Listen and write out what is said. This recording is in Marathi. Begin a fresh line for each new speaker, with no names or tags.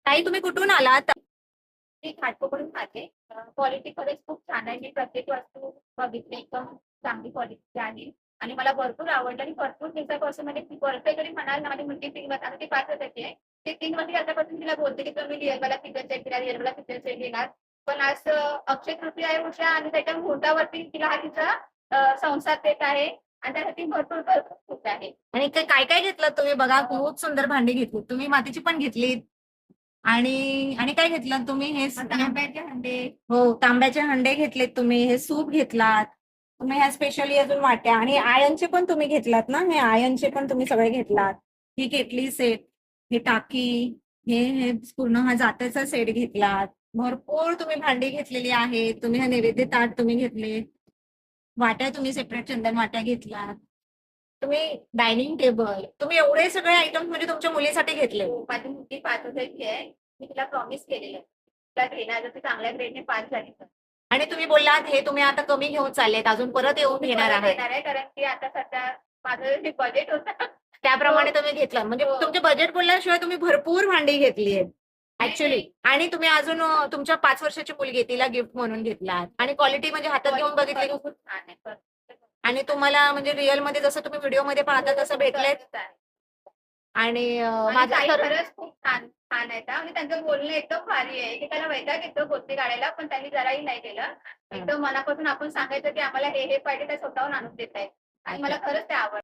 ताई तुम्ही कुठून आलात?
मी घाटकोपरून खाते. क्वालिटी खरंच खूप छान आहे. मी प्रत्येक वस्तू बघितली एकदम चांगली क्वालिटीची आहे आणि मला भरपूर आवडलं आणि भरपूर दिवसापासून म्हणजे ती बर्थडे जरी म्हणाल ना माझी मुलगी 3 आता ती 5 वर्षाची आहे. ती 3 वर्षी आतापासून तिला बोलते की तुम्ही रिअलवाला किचन सेट घेणार, रिअलवाला किचन सेट घेणार. पण आज अक्षय तृतीया आहे उषा आणि त्याच्या मुहूर्तावरती तिला हा तिचा संसार देत आहे आणि त्यासाठी भरपूर भरपूर खुश आहे.
आणि काय काय घेतलं तुम्ही? बघा खूप सुंदर भांडी घेतली तुम्ही, मातीची पण घेतलीत. आणि आणि काय घेतलं तुम्ही? हे
तांब्याचे हंडे,
हो, तांब्याचे हंडे घेतलेत तुम्ही, हे सूप घेतलात तुम्ही, ह्या स्पेशली अजून वाट्या आणि आयनचे पण तुम्ही घेतलात ना, हे आयनचे पण तुम्ही सगळे घेतलात. ही केटली सेट, हे टाकी, हे पूर्ण हा जात्याचा सेट घेतलात. भरपूर तुम्ही भांडी घेतलेली आहेत. तुम्ही हा नैवेद्य ताट तुम्ही घेतले, वाट्या तुम्ही सेपरेट चंदन वाट्या घेतलात. तुम्ही डायनिंग टेबल, तुम्ही एवढे सगळे आयटम म्हणजे तुमच्या मुलीसाठी घेतले.
माझी मुलगी 5 वर्षाची आहे. मी तिला प्रॉमिस केलेलं आहे. तिला घेणार जर ती चांगल्या ग्रेडने पास झाली तर.
आणि तुम्ही बोललात हे तुम्ही आता कमी घेऊन चाललेत, अजून परत येऊन
मी
घेणार
परत
आहात.
येणार आहे कारण की आता सध्या माझं जे बजेट होतं
त्याप्रमाणे तुम्ही घेतलं म्हणजे
हो.
तुमचे बजेट बोलल्याशिवाय तुम्ही भरपूर भांडी घेतली आहेत ऍक्च्युली. आणि तुम्ही अजून तुमच्या 5 वर्षाची मुलगी आहे, तिला गिफ्ट म्हणून घेतलात आणि क्वालिटी म्हणजे हातात घेऊन बघितली
खूप छान आहे.
आणि तुम्हाला म्हणजे रिअल मध्ये जसं तुम्ही व्हिडिओ मध्ये पाहता तसं भेटलंय. आणि
आणि
माझं
ताई
तर
खरंच खूप छान छान आहेत हां. म्हणजे त्यांचं बोलणं एकदम भारी आहे. एकेकाला वैताग येतो गोष्टी काढायला, पण त्यांनी जराही नाही केलं. एकदम मनापासून आपण सांगायचं की आम्हाला हे पाहिजे ते स्वतःहून आणून देत आहेत आणि मला खरंच ते आवडलं.